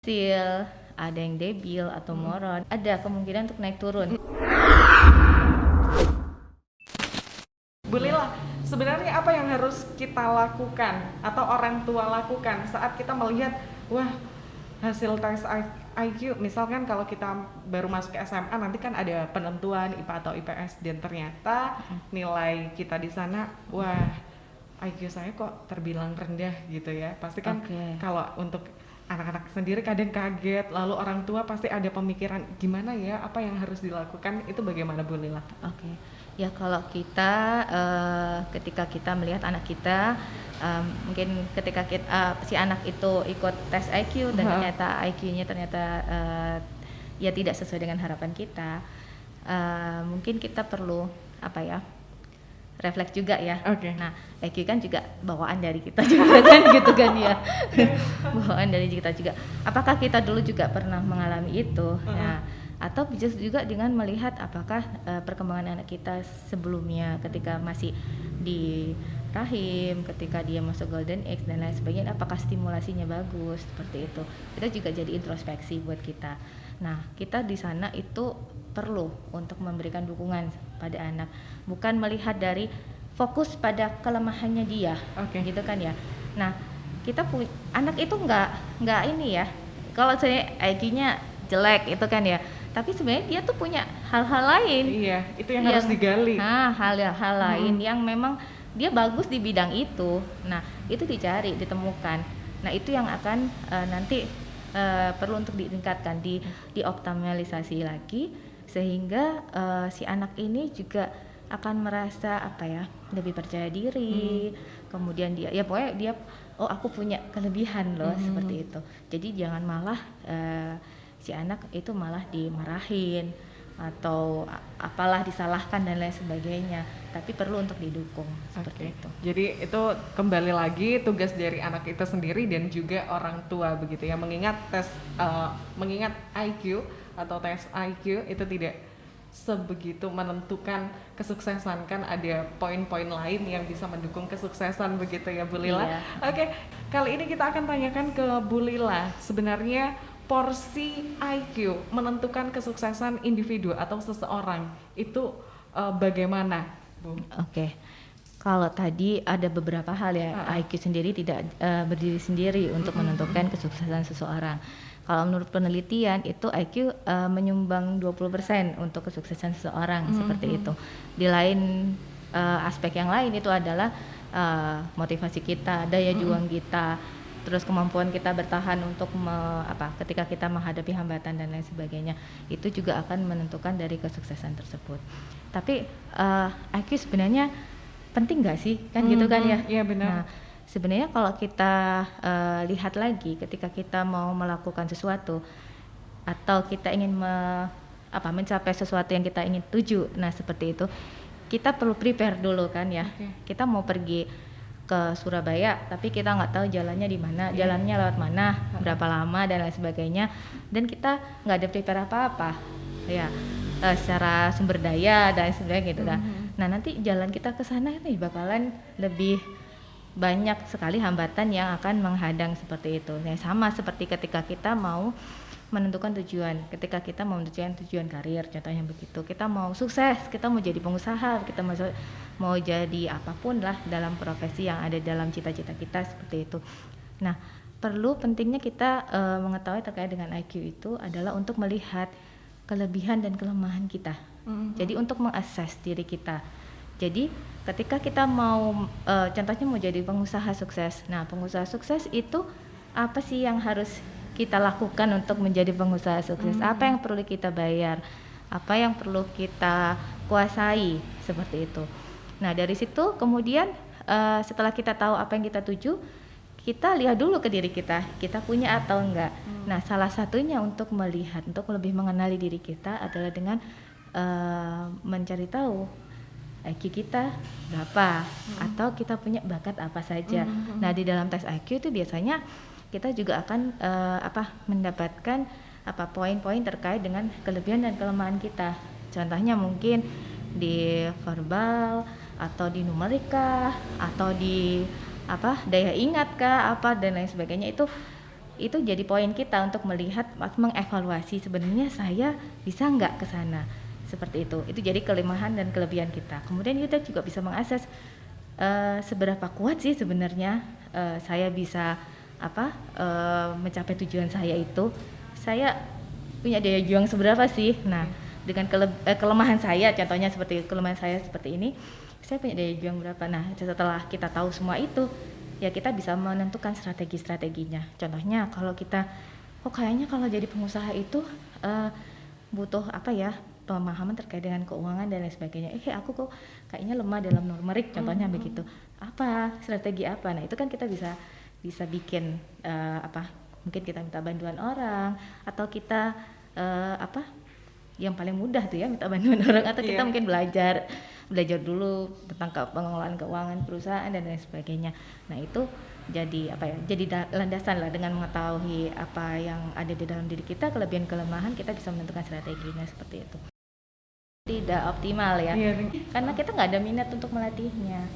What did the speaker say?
Sil, ada yang debil atau moron, ada kemungkinan untuk naik turun. Bu Lila, sebenarnya apa yang harus kita lakukan atau orang tua lakukan saat kita melihat, wah, hasil tes IQ, misalkan kalau kita baru masuk ke SMA nanti kan ada penentuan IPA atau IPS dan ternyata nilai kita di sana, wah, IQ saya kok terbilang rendah gitu ya. Pasti kan Oke. kalau untuk anak-anak sendiri kadang kaget, lalu orang tua pasti ada pemikiran gimana ya, apa yang harus dilakukan, itu bagaimana Bu Lila? Oke. Ya kalau kita ketika kita melihat anak kita, mungkin ketika si anak itu ikut tes IQ dan ternyata IQ-nya ternyata ya tidak sesuai dengan harapan kita, mungkin kita perlu apa ya, refleks juga ya. Oke. Nah, IQ kan juga bawaan dari kita juga kan gitu kan ya. Bawaan dari kita juga. Apakah kita dulu juga pernah mengalami itu? Nah, atau bisa juga dengan melihat apakah perkembangan anak kita sebelumnya ketika masih di rahim, ketika dia masuk golden age dan lain sebagainya, apakah stimulasinya bagus seperti itu. Itu juga jadi introspeksi buat kita. Nah, kita di sana itu perlu untuk memberikan dukungan pada anak, bukan melihat dari fokus pada kelemahannya dia. Oke. Gitu kan ya. Nah, kita anak itu nggak ini ya, kalau saya IQ-nya jelek itu kan ya, tapi sebenarnya dia tuh punya hal-hal lain. Iya, itu yang harus digali. Hal-hal lain yang memang dia bagus di bidang itu. Nah, itu dicari, ditemukan. Nah, itu yang akan nanti perlu untuk ditingkatkan, dioptimalisasi lagi sehingga si anak ini juga akan merasa apa ya, lebih percaya diri. Kemudian dia ya pokoknya dia, oh aku punya kelebihan loh, seperti itu. Jadi jangan malah si anak itu malah dimarahin atau apalah, disalahkan dan lain sebagainya, tapi perlu untuk didukung seperti itu. Jadi itu kembali lagi tugas dari anak itu sendiri dan juga orang tua begitu ya, mengingat mengingat IQ atau tes IQ itu tidak sebegitu menentukan kesuksesan, kan ada poin-poin lain yang bisa mendukung kesuksesan begitu ya Bu Lila. Iya. Oke, kali ini kita akan tanyakan ke Bu Lila, sebenarnya porsi IQ menentukan kesuksesan individu atau seseorang itu bagaimana, Bu? Oke. Kalau tadi ada beberapa hal ya, IQ sendiri tidak berdiri sendiri untuk menentukan kesuksesan seseorang. Kalau menurut penelitian itu IQ menyumbang 20% untuk kesuksesan seseorang, seperti itu. Di lain aspek yang lain itu adalah motivasi kita, daya juang kita, terus kemampuan kita bertahan untuk ketika kita menghadapi hambatan dan lain sebagainya. Itu juga akan menentukan dari kesuksesan tersebut. Tapi IQ sebenarnya penting nggak sih, kan gitu kan ya? Iya benar. Nah, sebenarnya kalau kita lihat lagi ketika kita mau melakukan sesuatu atau kita ingin mencapai sesuatu yang kita ingin tuju, nah seperti itu, kita perlu prepare dulu kan ya. Kita mau pergi ke Surabaya tapi kita nggak tahu jalannya di mana, jalannya lewat mana, berapa lama dan lain sebagainya, dan kita nggak ada prepare apa-apa ya, secara sumber daya dan sebagainya gitu kan. Nah nanti jalan kita ke sana ini bakalan lebih banyak sekali hambatan yang akan menghadang seperti itu. Nah, sama seperti ketika kita mau menentukan tujuan, ketika kita mau menentukan tujuan karir, contohnya begitu. Kita mau sukses, kita mau jadi pengusaha, kita mau jadi apapun lah dalam profesi yang ada dalam cita-cita kita, seperti itu. Nah, pentingnya kita mengetahui terkait dengan IQ itu adalah untuk melihat kelebihan dan kelemahan kita. Jadi untuk mengakses diri kita. Jadi ketika kita mau contohnya mau jadi pengusaha sukses. Nah, pengusaha sukses itu apa sih yang harus kita lakukan untuk menjadi pengusaha sukses? Apa yang perlu kita bayar? Apa yang perlu kita kuasai? Seperti itu. Nah, dari situ kemudian setelah kita tahu apa yang kita tuju, kita lihat dulu ke diri kita punya atau enggak. Nah, salah satunya untuk melihat, untuk lebih mengenali diri kita adalah dengan mencari tahu IQ kita berapa, atau kita punya bakat apa saja. Nah, di dalam tes IQ itu biasanya kita juga akan mendapatkan poin-poin terkait dengan kelebihan dan kelemahan kita. Contohnya mungkin di verbal atau di numerika atau di daya ingat dan lain sebagainya. itu jadi poin kita untuk melihat, mengevaluasi sebenarnya saya bisa nggak ke sana, seperti itu. Itu jadi kelemahan dan kelebihan kita. Kemudian kita juga bisa mengakses seberapa kuat sih sebenarnya saya bisa mencapai tujuan saya itu. Saya punya daya juang seberapa sih? Nah, dengan kelemahan saya, contohnya seperti kelemahan saya seperti ini, saya punya daya juang berapa? Nah, setelah kita tahu semua itu, ya kita bisa menentukan strategi-strateginya. Contohnya kalau kita, kayaknya kalau jadi pengusaha itu butuh pemahaman terkait dengan keuangan dan lain sebagainya. Aku kok kayaknya lemah dalam numerik, contohnya begitu. Apa strategi apa? Nah, itu kan kita bisa bikin mungkin kita minta bantuan orang, atau kita yang paling mudah tuh ya minta bantuan orang, atau kita mungkin belajar dulu tentang pengelolaan keuangan perusahaan dan lain sebagainya. Nah, itu jadi landasan lah, dengan mengetahui apa yang ada di dalam diri kita, kelebihan kelemahan, kita bisa menentukan strateginya seperti itu. Tidak optimal ya, karena kita nggak ada minat untuk melatihnya.